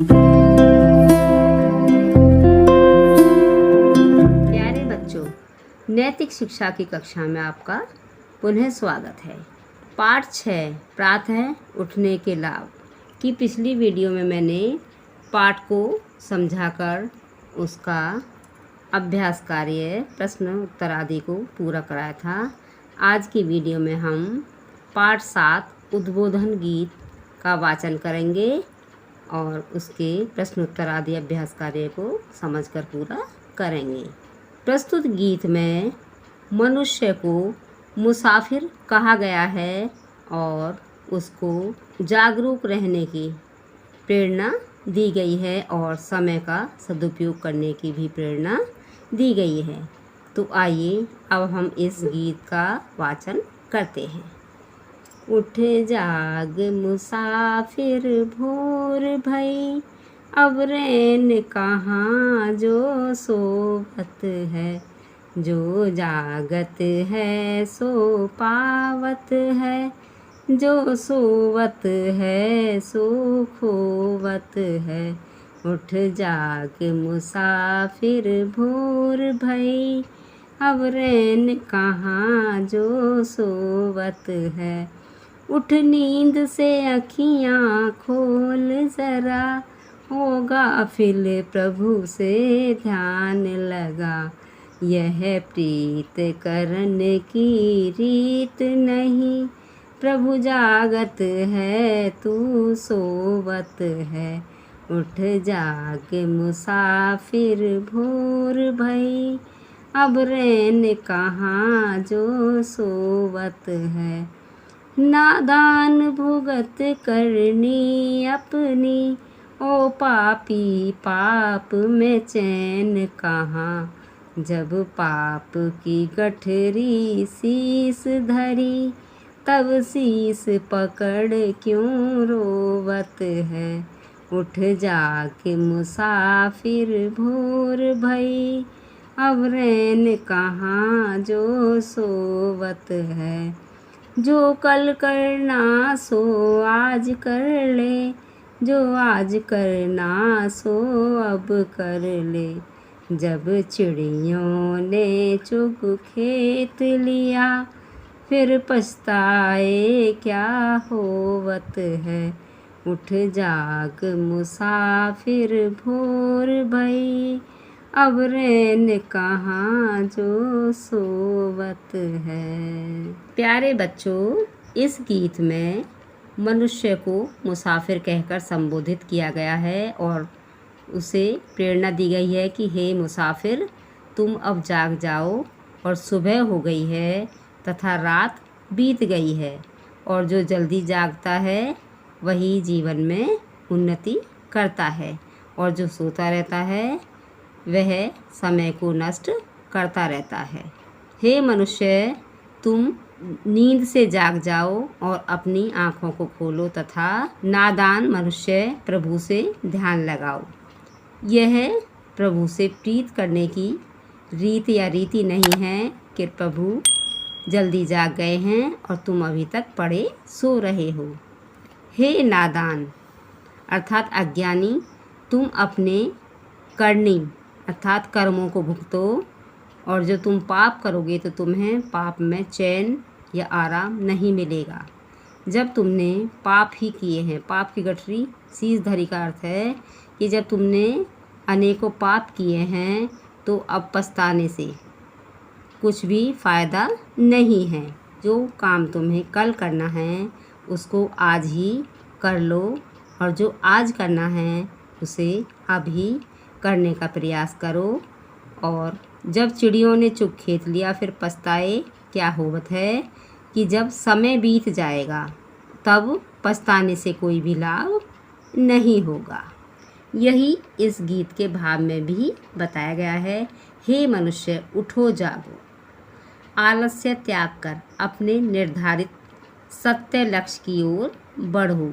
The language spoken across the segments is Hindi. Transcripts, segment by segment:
प्यारे बच्चों, नैतिक शिक्षा की कक्षा में आपका पुनः स्वागत है। पाठ 6 प्रातः उठने के लाभ की पिछली वीडियो में मैंने पाठ को समझाकर उसका अभ्यास कार्य प्रश्न उत्तर आदि को पूरा कराया था। आज की वीडियो में हम पाठ 7 उद्बोधन गीत का वाचन करेंगे और उसके प्रश्नोत्तर आदि अभ्यास कार्य को समझकर पूरा करेंगे। प्रस्तुत गीत में मनुष्य को मुसाफिर कहा गया है और उसको जागरूक रहने की प्रेरणा दी गई है और समय का सदुपयोग करने की भी प्रेरणा दी गई है। तो आइए अब हम इस गीत का वाचन करते हैं। उठ जाग मुसाफिर भोर भई, अब रैन कहाँ जो सोवत है। जो जागत है सो पावत है, जो सोवत है सो खोवत है। उठ जाग मुसाफिर भोर भई, अब रैन कहाँ जो सोवत है। उठ नींद से अखियाँ खोल जरा, होगा फिर प्रभु से ध्यान लगा। यह प्रीत करन की रीत नहीं, प्रभु जागत है तू सोवत है। उठ जाग मुसाफिर भोर भई, अब रैन कहाँ जो सोवत है। नादान भुगत करनी अपनी, ओ पापी पाप में चैन कहाँ। जब पाप की गठरी शीस धरी, तब शीस पकड़ क्यों रोवत है। उठ जाग मुसाफिर भोर भई, अब रैन कहाँ जो सोवत है। जो कल करना सो आज कर ले, जो आज करना सो अब कर ले। जब चिड़ियों ने चुग खेत लिया, फिर पछताए क्या होवत है। उठ जाग मुसाफिर भोर भई, अब रैन कहाँ जो सोवत है। प्यारे बच्चों, इस गीत में मनुष्य को मुसाफिर कहकर संबोधित किया गया है और उसे प्रेरणा दी गई है कि हे मुसाफिर, तुम अब जाग जाओ और सुबह हो गई है तथा रात बीत गई है। और जो जल्दी जागता है वही जीवन में उन्नति करता है और जो सोता रहता है वह समय को नष्ट करता रहता है। हे मनुष्य, तुम नींद से जाग जाओ और अपनी आँखों को खोलो तथा नादान मनुष्य प्रभु से ध्यान लगाओ। यह प्रभु से प्रीत करने की रीत या रीति नहीं है कि प्रभु जल्दी जाग गए हैं और तुम अभी तक पड़े सो रहे हो। हे नादान अर्थात अज्ञानी, तुम अपने करनी अर्थात कर्मों को भुगतो और जो तुम पाप करोगे तो तुम्हें पाप में चैन या आराम नहीं मिलेगा। जब तुमने पाप ही किए हैं, पाप की गठरी शीस धरी का अर्थ है कि जब तुमने अनेकों पाप किए हैं तो अब पछताने से कुछ भी फ़ायदा नहीं है। जो काम तुम्हें कल करना है उसको आज ही कर लो और जो आज करना है उसे अभी करने का प्रयास करो। और जब चिड़ियों ने चुग खेत लिया, फिर पछताए क्या होवत है कि जब समय बीत जाएगा तब पछताने से कोई भी लाभ नहीं होगा। यही इस गीत के भाव में भी बताया गया है। हे मनुष्य, उठो जागो, आलस्य त्याग कर अपने निर्धारित सत्य लक्ष्य की ओर बढ़ो।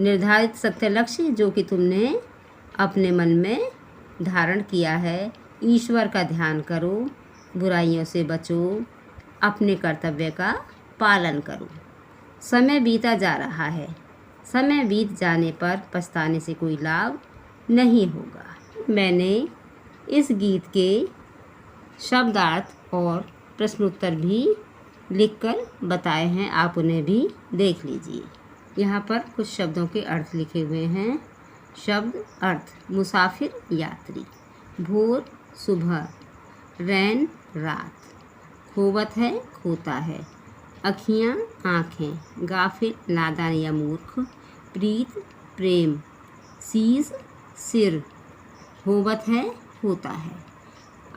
निर्धारित सत्य लक्ष्य जो कि तुमने अपने मन में धारण किया है। ईश्वर का ध्यान करो, बुराइयों से बचो, अपने कर्तव्य का पालन करो। समय बीता जा रहा है समय बीत जाने पर पछताने से कोई लाभ नहीं होगा। मैंने इस गीत के शब्दार्थ और प्रश्नोत्तर भी लिखकर बताए हैं, आप उन्हें भी देख लीजिए। यहाँ पर कुछ शब्दों के अर्थ लिखे हुए हैं। शब्द अर्थ: मुसाफिर, यात्री। भोर, सुबह। रैन, रात। खोवत है, खोता है। अखियाँ, आँखें। गाफिल, नादान या मूर्ख। प्रीत, प्रेम। शीश, सिर। होवत है, होता है।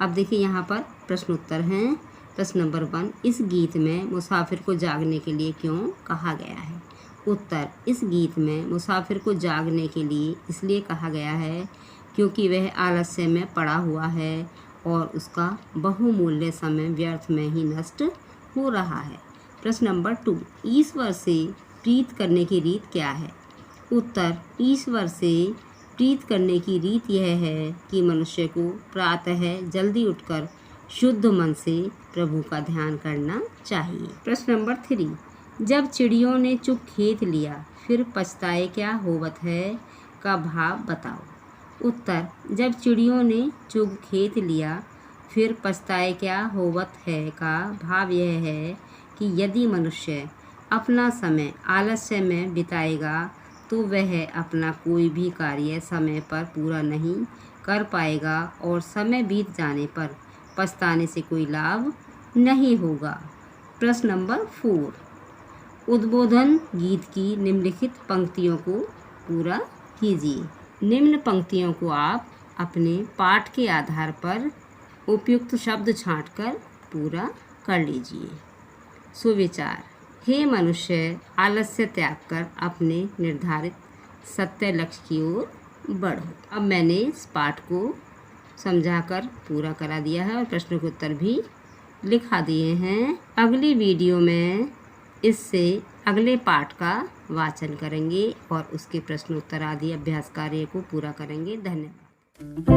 अब देखिए यहाँ पर प्रश्नोत्तर हैं। प्रश्न नंबर 1, इस गीत में मुसाफिर को जागने के लिए क्यों कहा गया है? उत्तर: इस गीत में मुसाफिर को जागने के लिए इसलिए कहा गया है क्योंकि वह आलस्य में पड़ा हुआ है और उसका बहुमूल्य समय व्यर्थ में ही नष्ट हो रहा है। प्रश्न नंबर 2, ईश्वर से प्रीत करने की रीत क्या है? उत्तर: ईश्वर से प्रीत करने की रीत यह है कि मनुष्य को प्रातः जल्दी उठकर शुद्ध मन से प्रभु का ध्यान करना चाहिए। प्रश्न नंबर 3, जब चिड़ियों ने चुग खेत लिया फिर पछताए क्या होवत है का भाव बताओ। उत्तर: जब चिड़ियों ने चुग खेत लिया फिर पछताए क्या होवत है का भाव यह है कि यदि मनुष्य अपना समय आलस्य में बिताएगा तो वह अपना कोई भी कार्य समय पर पूरा नहीं कर पाएगा और समय बीत जाने पर पछताने से कोई लाभ नहीं होगा। प्रश्न नंबर 4, उद्बोधन गीत की निम्नलिखित पंक्तियों को पूरा कीजिए। निम्न पंक्तियों को आप अपने पाठ के आधार पर उपयुक्त शब्द छांटकर पूरा कर लीजिए। सुविचार: हे मनुष्य, आलस्य त्याग कर अपने निर्धारित सत्य लक्ष्य की ओर बढ़ो। अब मैंने इस पाठ को समझाकर पूरा करा दिया है और प्रश्नों के उत्तर भी लिखा दिए हैं। अगली वीडियो में इससे अगले पाठ का वाचन करेंगे और उसके प्रश्नोत्तर आदि अभ्यास कार्य को पूरा करेंगे। धन्यवाद।